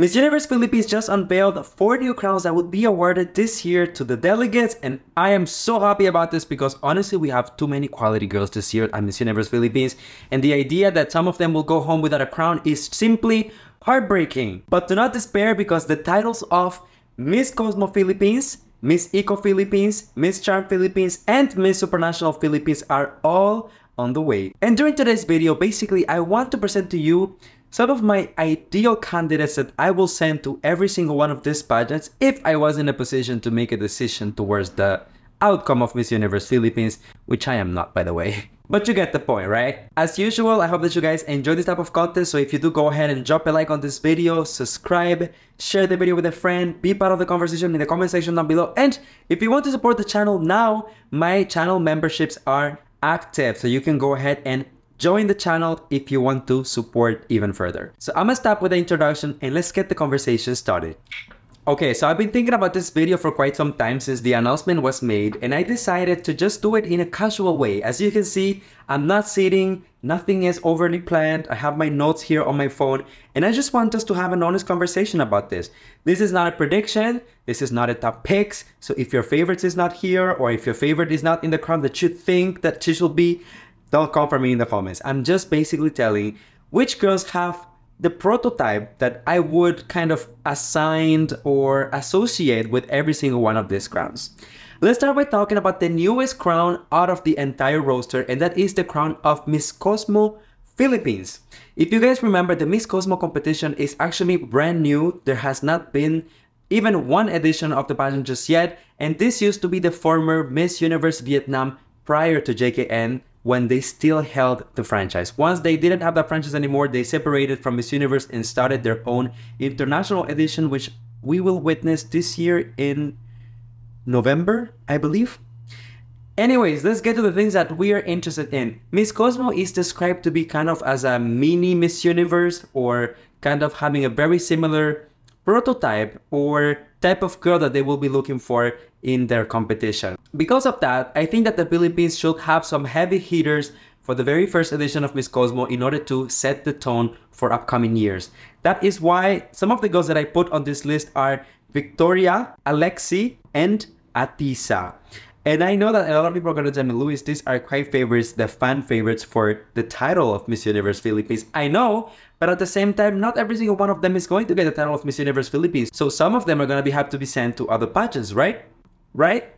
Miss Universe Philippines just unveiled 4 new crowns that would be awarded this year to the delegates, and I am so happy about this because honestly we have too many quality girls this year at Miss Universe Philippines, and the idea that some of them will go home without a crown is simply heartbreaking. But do not despair because the titles of Miss Cosmo Philippines, Miss Eco Philippines, Miss Charm Philippines, and Miss Supranational Philippines are all on the way. And during today's video, basically I want to present to you some of my ideal candidates that I will send to every single one of these pageants if I was in a position to make a decision towards the outcome of Miss Universe Philippines, which I am not, by the way. But you get the point, right? As usual, I hope that you guys enjoy this type of content, so if you do, go ahead and drop a like on this video, subscribe, share the video with a friend, be part of the conversation in the comment section down below, and if you want to support the channel now, my channel memberships are active, so you can go ahead and join the channel if you want to support even further. So I'm gonna stop with the introduction and let's get the conversation started. Okay, so I've been thinking about this video for quite some time since the announcement was made, and I decided to just do it in a casual way. As you can see, I'm not sitting, nothing is overly planned. I have my notes here on my phone, and I just want us to have an honest conversation about this. This is not a prediction, this is not a top picks, so if your favorites is not here, or if your favorite is not in the crown that you think that she should be, don't come for me in the comments. I'm just basically telling which girls have the prototype that I would kind of assign or associate with every single one of these crowns. Let's start by talking about the newest crown out of the entire roster, and that is the crown of Miss Cosmo Philippines. If you guys remember, the Miss Cosmo competition is actually brand new. There has not been even one edition of the pageant just yet, and this used to be the former Miss Universe Vietnam prior to JKN, when they still held the franchise. Once they didn't have that franchise anymore, they separated from Miss Universe and started their own international edition, which we will witness this year in November, I believe. Anyways, let's get to the things that we are interested in. Miss Cosmo is described to be kind of as a mini Miss Universe, or kind of having a very similar prototype or type of girl that they will be looking for in their competition. Because of that, I think that the Philippines should have some heavy hitters for the very first edition of Miss Cosmo in order to set the tone for upcoming years. That is why some of the girls that I put on this list are Victoria, Alexi, and Atisa. And I know that a lot of people are going to tell me, Luis, these are quite favorites, the fan favorites for the title of Miss Universe Philippines. I know, but at the same time, not every single one of them is going to get the title of Miss Universe Philippines. So some of them are going to have to be sent to other pageants, right? Right?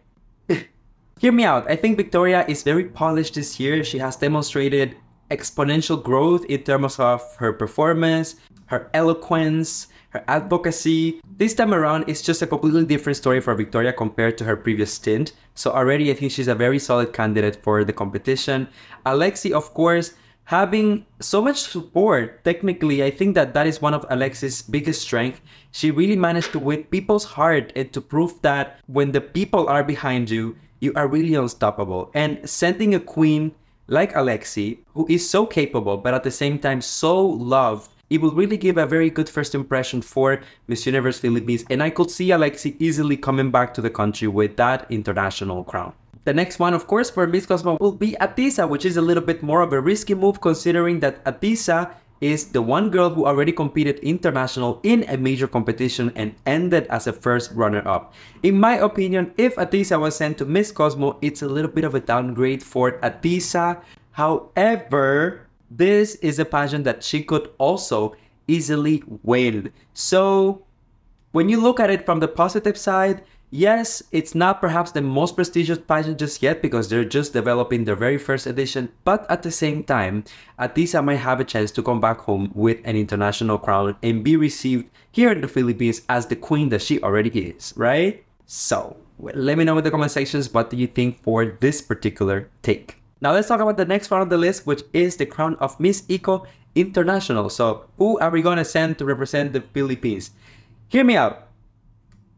Hear me out. I think Victoria is very polished this year. She has demonstrated exponential growth in terms of her performance, her eloquence, her advocacy. This time around, it's just a completely different story for Victoria compared to her previous stint. So already, I think she's a very solid candidate for the competition. Alexi, of course, having so much support, technically, I think that that is one of Alexi's biggest strengths. She really managed to win people's heart and to prove that when the people are behind you, you are really unstoppable. And sending a queen like Alexi, who is so capable, but at the same time so loved, it will really give a very good first impression for Miss Universe Philippines. And I could see Alexi easily coming back to the country with that international crown. The next one, of course, for Miss Cosmo will be Atisa, which is a little bit more of a risky move considering that Atisa is the one girl who already competed international in a major competition and ended as a first runner-up. In my opinion, if Atisa was sent to Miss Cosmo, it's a little bit of a downgrade for Atisa. However, this is a pageant that she could also easily win. So when you look at it from the positive side, yes, it's not perhaps the most prestigious pageant just yet because they're just developing their very first edition, but at the same time, Atisa might have a chance to come back home with an international crown and be received here in the Philippines as the queen that she already is, right? So, let me know in the comment sections, what do you think for this particular take? Now let's talk about the next one on the list, which is the crown of Miss Eco International. So, who are we gonna send to represent the Philippines? Hear me out.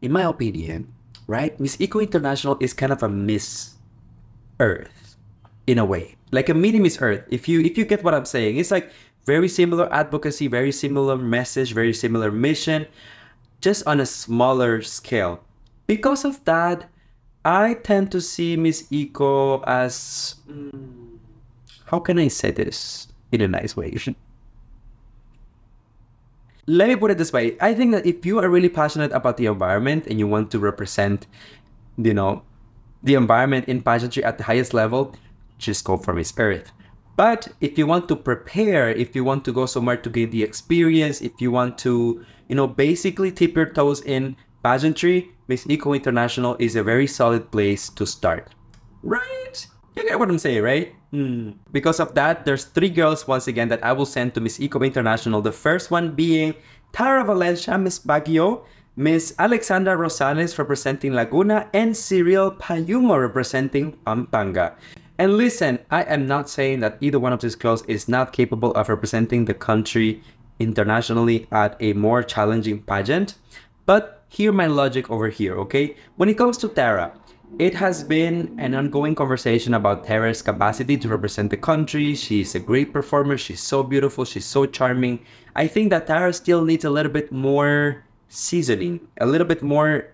In my opinion, right, Miss Eco International is kind of a Miss Earth in a way, like a mini Miss Earth. If you get what I'm saying, it's like very similar advocacy, very similar message, very similar mission, just on a smaller scale. Because of that, I tend to see Miss Eco as, how can I say this in a nice way? let me put it this way. I think that if you are really passionate about the environment and you want to represent, you know, the environment in pageantry at the highest level, just go for Miss Earth. But if you want to prepare, if you want to go somewhere to get the experience, if you want to, basically tip your toes in pageantry, Miss Eco International is a very solid place to start. Right? You get what I'm saying, right? Because of that, there's 3 girls once again that I will send to Miss Eco International. The first one being Tara Valencia, Miss Baguio, Miss Alexandra Rosales representing Laguna, and Cyril Payumo representing Pampanga. And listen, I am not saying that either one of these girls is not capable of representing the country internationally at a more challenging pageant, but hear my logic over here, okay? When it comes to Tara, it has been an ongoing conversation about Tara's capacity to represent the country. She's a great performer. She's so beautiful. She's so charming. I think that Tara still needs a little bit more seasoning, a little bit more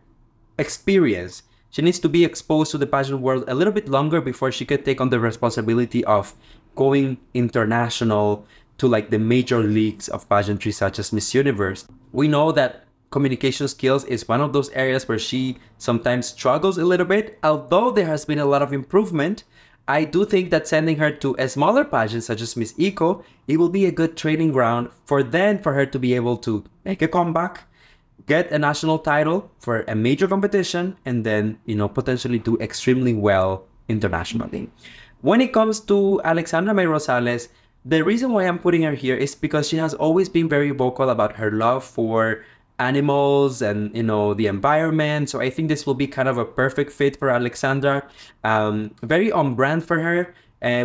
experience. She needs to be exposed to the pageant world a little bit longer before she could take on the responsibility of going international to like the major leagues of pageantry such as Miss Universe. We know that communication skills is one of those areas where she sometimes struggles a little bit. Although there has been a lot of improvement, I do think that sending her to a smaller pageant such as Miss Eco, it will be a good training ground for her to be able to make a comeback, get a national title for a major competition, and then, potentially do extremely well internationally. When it comes to Alexandra May Rosales, the reason why I'm putting her here is because she has always been very vocal about her love for animals and, the environment. So I think this will be kind of a perfect fit for Alexandra. Very on brand for her.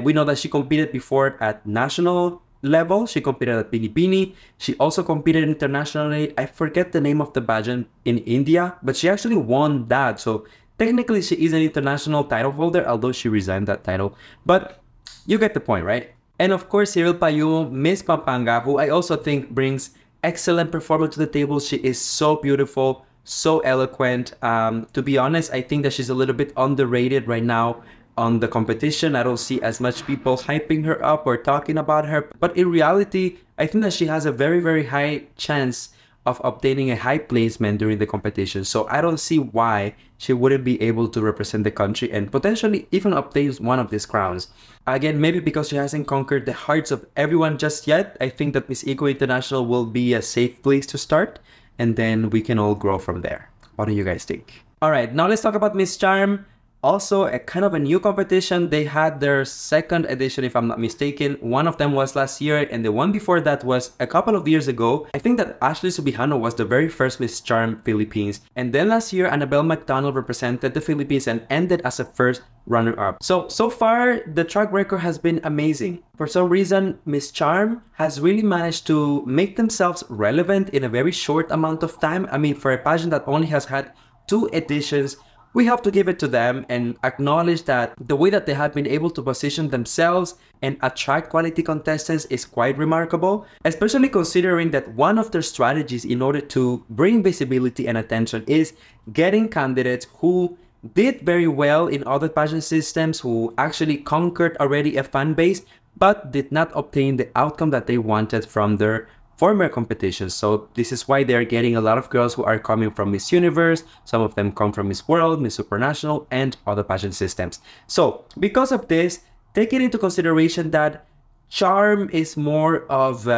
We know that she competed before at national level. She competed at Pilipini. She also competed internationally. I forget the name of the pageant in India, but she actually won that. So technically she is an international title holder, although she resigned that title. But you get the point, right? And of course, Cyril Payumo, Miss Pampanga, who I also think brings excellent performance to the table. She is so beautiful, so eloquent. To be honest, I think that she's a little bit underrated right now on the competition. I don't see as much people hyping her up or talking about her. But in reality, I think that she has a very, very high chance of obtaining a high placement during the competition. So I don't see why she wouldn't be able to represent the country and potentially even obtain one of these crowns. Again, maybe because she hasn't conquered the hearts of everyone just yet, I think that Miss Eco International will be a safe place to start, and then we can all grow from there. What do you guys think? All right, now let's talk about Miss Charm. Also, a kind of a new competition. They had their second edition, if I'm not mistaken. One of them was last year, and the one before that was a couple of years ago. I think that Ashley Subihano was the very first Miss Charm Philippines. And then last year, Annabelle McDonald represented the Philippines and ended as a first runner-up. So far, the track record has been amazing. For some reason, Miss Charm has really managed to make themselves relevant in a very short amount of time. I mean, for a pageant that only has had 2 editions, we have to give it to them and acknowledge that the way that they have been able to position themselves and attract quality contestants is quite remarkable, especially considering that one of their strategies in order to bring visibility and attention is getting candidates who did very well in other pageant systems, who actually conquered already a fan base, but did not obtain the outcome that they wanted from their former competitions. So this is why they're getting a lot of girls who are coming from Miss Universe. Some of them come from Miss World, Miss Supranational, and other pageant systems. So because of this, taking into consideration that Charm is more of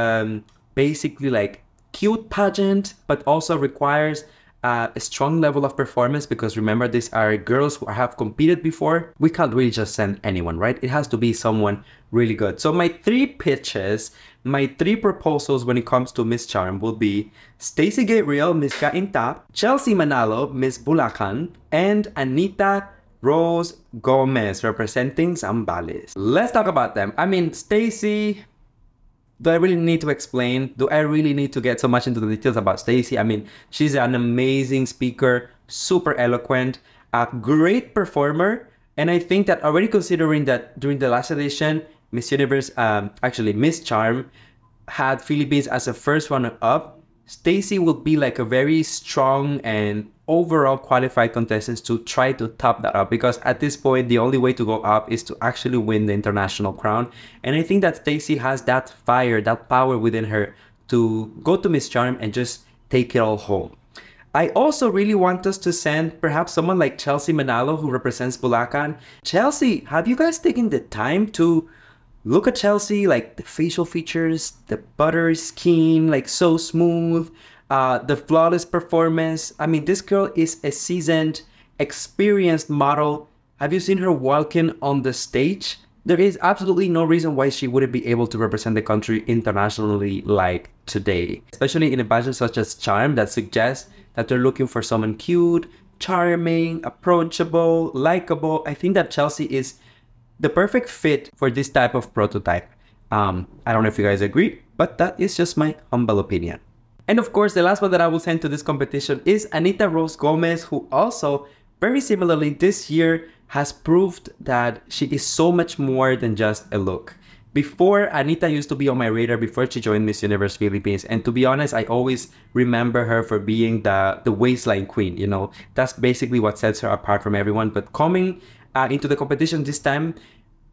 basically like cute pageant, but also requires a strong level of performance, because remember, these are girls who have competed before. We can't really just send anyone, right? It has to be someone really good. So my 3 pitches, my 3 proposals when it comes to Miss Charm will be Stacey Gabriel, Miss Kainta, Chelsea Manalo, Miss Bulacan, and Anita Rose Gomez representing Zambales. Let's talk about them. I mean, Stacey, do I really need to explain? Do I really need to get so much into the details about Stacey? I mean, she's an amazing speaker, super eloquent, a great performer. And I think that already considering that during the last edition, Miss Universe, actually Miss Charm, had Philippines as a first runner-up, Stacey will be like a very strong and overall qualified contestant to try to top that up, because at this point, the only way to go up is to actually win the international crown. And I think that Stacey has that fire, that power within her to go to Miss Charm and just take it all home. I also really want us to send perhaps someone like Chelsea Manalo, who represents Bulacan. Chelsea, have you guys taken the time to look at Chelsea? Like the facial features, the butter skin, like so smooth, the flawless performance. I mean, this girl is a seasoned, experienced model. Have you seen her walking on the stage? There is absolutely no reason why she wouldn't be able to represent the country internationally like today, especially in a pageant such as Charm that suggests that they're looking for someone cute, charming, approachable, likable. I think that Chelsea is the perfect fit for this type of prototype. I don't know if you guys agree, but that is just my humble opinion. And of course, the last one that I will send to this competition is Anita Rose Gomez, who also, very similarly this year, has proved that she is so much more than just a look. Before, Anita used to be on my radar before she joined Miss Universe Philippines. And to be honest, I always remember her for being the waistline queen, you know. That's basically what sets her apart from everyone. But coming into the competition this time,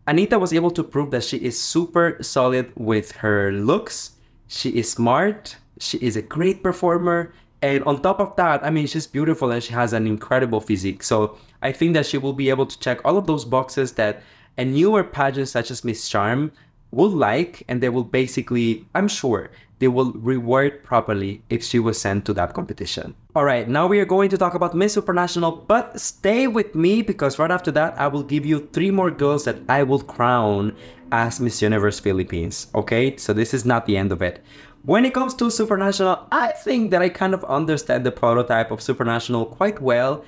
Anita was able to prove that she is super solid with her looks. She is smart. She is a great performer. And on top of that, I mean, she's beautiful and she has an incredible physique. So I think that she will be able to check all of those boxes that a newer pageant such as Miss Charm will like, and they will basically, I'm sure, they will reward properly if she was sent to that competition. Alright, now we are going to talk about Miss Supranational, but stay with me because right after that, I will give you 3 more girls that I will crown as Miss Universe Philippines, okay? So this is not the end of it. When it comes to Supranational, I think that I kind of understand the prototype of Supranational quite well,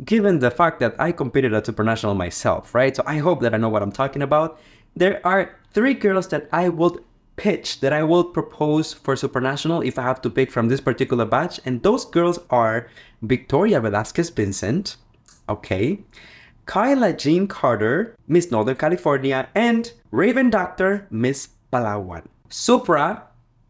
given the fact that I competed at Supranational myself, right? So I hope that I know what I'm talking about. There are 3 girls that I would pitch, that I will propose for Supranational if I have to pick from this particular batch. And those girls are Victoria Velasquez Vincent, okay, Kyla Jean Carter, Miss Northern California, and Raven Doctor, Miss Palawan. Supra,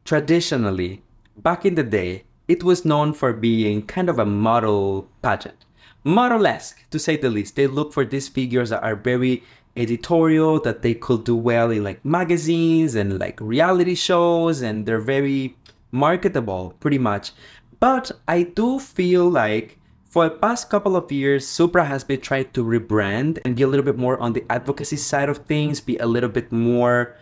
traditionally, back in the day, it was known for being kind of a model pageant. Model-esque, to say the least. They look for these figures that are very editorial, that they could do well in like magazines and like reality shows, and they're very marketable, pretty much. But I do feel like for the past couple of years, Supra has been trying to rebrand and be a little bit more on the advocacy side of things, be a little bit more,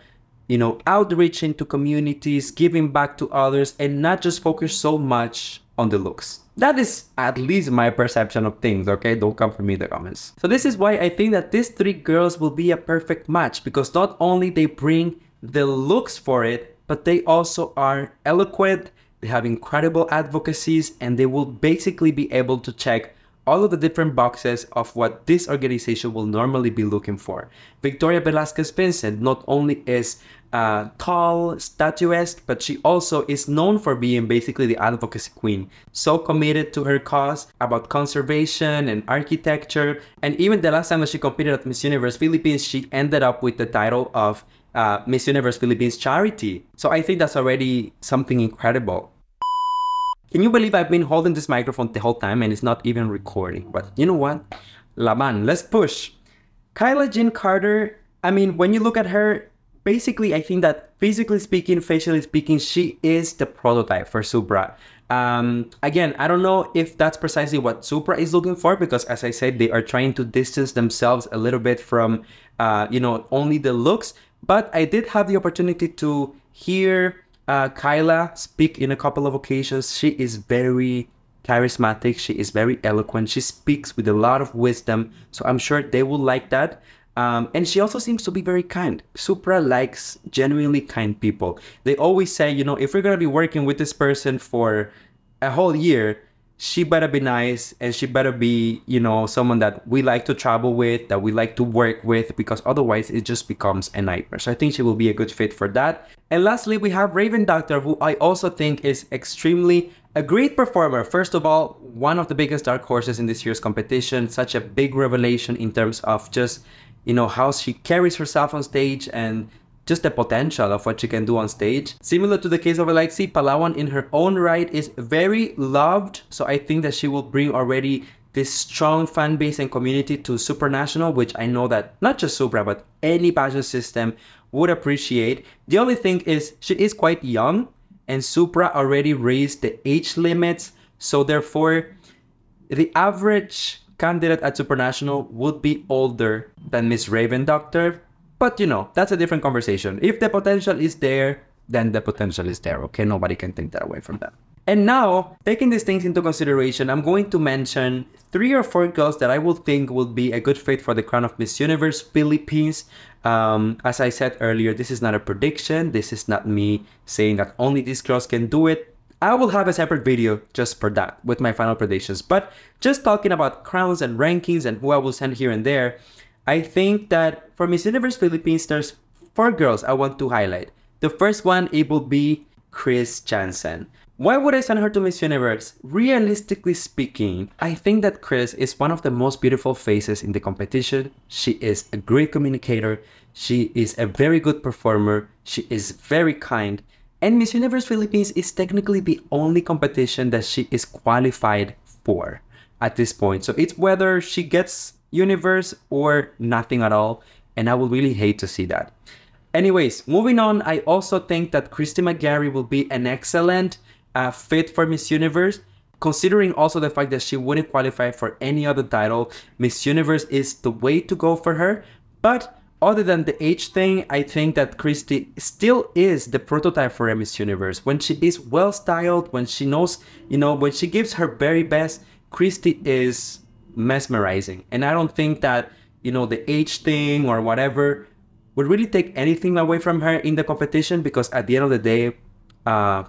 you know, outreach into communities, giving back to others, and not just focus so much on the looks. That is at least my perception of things, okay? Don't come for me in the comments. So this is why I think that these 3 girls will be a perfect match, because not only they bring the looks for it, but they also are eloquent, they have incredible advocacies, and they will basically be able to check all of the different boxes of what this organization will normally be looking for. Victoria Velasquez Vincent not only is tall, statuesque, but she also is known for being basically the advocacy queen. So committed to her cause about conservation and architecture. And even the last time that she competed at Miss Universe Philippines, she ended up with the title of Miss Universe Philippines Charity. So I think that's already something incredible. Can you believe I've been holding this microphone the whole time and it's not even recording? But you know what? Laban, let's push. Kyla Jean Carter, I mean, when you look at her, basically, I think that physically speaking, facially speaking, she is the prototype for Supra. Again, I don't know if that's precisely what Supra is looking for, because as I said, they are trying to distance themselves a little bit from, you know, only the looks. But I did have the opportunity to hear Kyla speak in a couple of occasions. She is very charismatic. She is very eloquent. She speaks with a lot of wisdom. So I'm sure they will like that. And she also seems to be very kind. Supra likes genuinely kind people. They always say, you know, if we're going to be working with this person for a whole year, she better be nice and she better be, you know, someone that we like to travel with, that we like to work with, because otherwise it just becomes a nightmare. So I think she will be a good fit for that. And lastly, we have Raven Doctor, who I also think is extremely a great performer. First of all, one of the biggest dark horses in this year's competition, such a big revelation in terms of just, you know, how she carries herself on stage and just the potential of what she can do on stage. Similar to the case of Alexi, Palawan in her own right is very loved. So I think that she will bring already this strong fan base and community to Supranational, which I know that not just Supra, but any pageant system would appreciate. The only thing is she is quite young. and Supra already raised the age limits. So therefore, the average candidate at Supranational would be older than Miss Raven Doctor. But you know, that's a different conversation. If the potential is there, then the potential is there, okay? Nobody can take that away from them. And now, taking these things into consideration, I'm going to mention 3 or 4 girls that I would think would be a good fit for the crown of Miss Universe Philippines. As I said earlier, this is not a prediction. This is not me saying that only these girls can do it. I will have a separate video just for that with my final predictions. But just talking about crowns and rankings and who I will send here and there, I think that for Miss Universe Philippines, there's 4 girls I want to highlight. The first one, it will be Chris Jansen. Why would I send her to Miss Universe? Realistically speaking, I think that Chris is one of the most beautiful faces in the competition. She is a great communicator. She is a very good performer. She is very kind. And Miss Universe Philippines is technically the only competition that she is qualified for at this point. So it's whether she gets Universe or nothing at all. And I would really hate to see that. Anyways, moving on, I also think that Christy McGarry will be an excellent fit for Miss Universe, considering also the fact that she wouldn't qualify for any other title. Miss Universe is the way to go for her. But other than the age thing, I think that Christy still is the prototype for a Miss Universe. When she is well styled, when she knows, you know, when she gives her very best, Christy is mesmerizing. And I don't think that, you know, the age thing or whatever would really take anything away from her in the competition, because at the end of the day,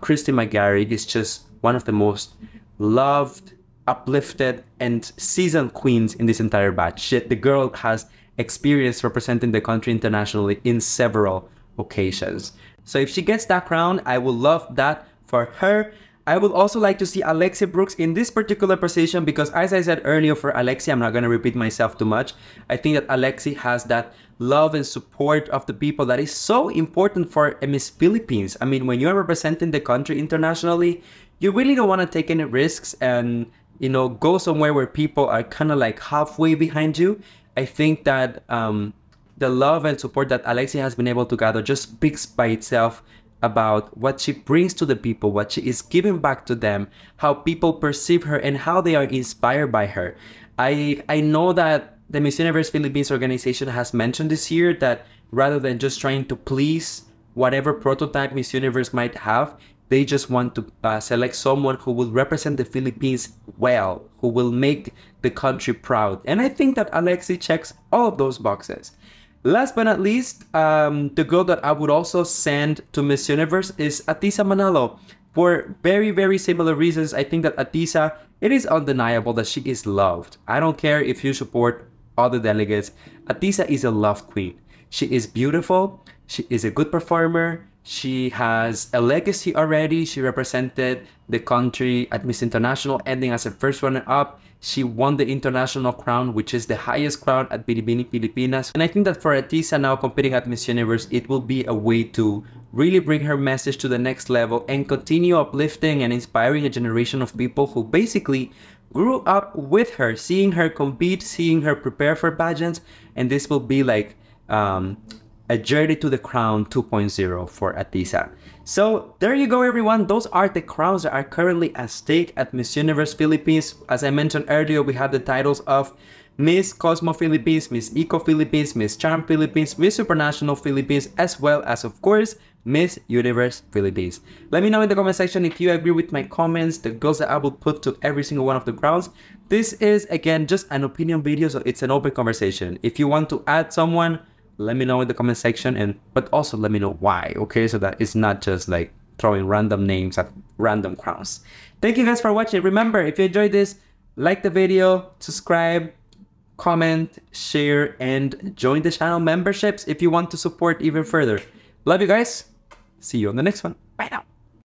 Christy McGarry is just one of the most loved, uplifted, and seasoned queens in this entire batch. The girl has experience representing the country internationally in several occasions. So if she gets that crown, I would love that for her. I would also like to see Alexia Brooks in this particular position, because as I said earlier, for Alexia, I'm not going to repeat myself too much. I think that Alexia has that love and support of the people that is so important for a Miss Philippines. I mean, when you're representing the country internationally, you really don't want to take any risks and, you know, go somewhere where people are kind of like halfway behind you. I think that the love and support that Alexia has been able to gather just speaks by itself about what she brings to the people, what she is giving back to them, how people perceive her, and how they are inspired by her. I know that the Miss Universe Philippines organization has mentioned this year that rather than just trying to please whatever prototype Miss Universe might have, they just want to select someone who will represent the Philippines well, who will make the country proud. And I think that Alexia checks all of those boxes. Last but not least, the girl that I would also send to Miss Universe is Atisa Manalo. For very, very similar reasons, I think that Atisa, it is undeniable that she is loved. I don't care if you support other delegates. Atisa is a loved queen. She is beautiful. She is a good performer. She has a legacy already. She represented the country at Miss International, ending as a first runner-up. She won the international crown, which is the highest crown at Binibini Pilipinas. And I think that for Atisa now competing at Miss Universe, it will be a way to really bring her message to the next level and continue uplifting and inspiring a generation of people who basically grew up with her, seeing her compete, seeing her prepare for pageants. And this will be like a journey to the crown 2.0 for Atisa. So there you go, everyone. Those are the crowns that are currently at stake at Miss Universe Philippines. As I mentioned earlier, we have the titles of Miss Cosmo Philippines, Miss Eco Philippines, Miss Charm Philippines, Miss Supranational Philippines, as well as, of course, Miss Universe Philippines. Let me know in the comment section if you agree with my comments, the girls that I will put to every single one of the crowns. This is, again, just an opinion video, so it's an open conversation. If you want to add someone, let me know in the comment section, but also let me know why, okay? So that it's not just like throwing random names at random crowns. Thank you guys for watching. Remember, if you enjoyed this, like the video, subscribe, comment, share, and join the channel memberships if you want to support even further. Love you guys. See you on the next one. Bye now.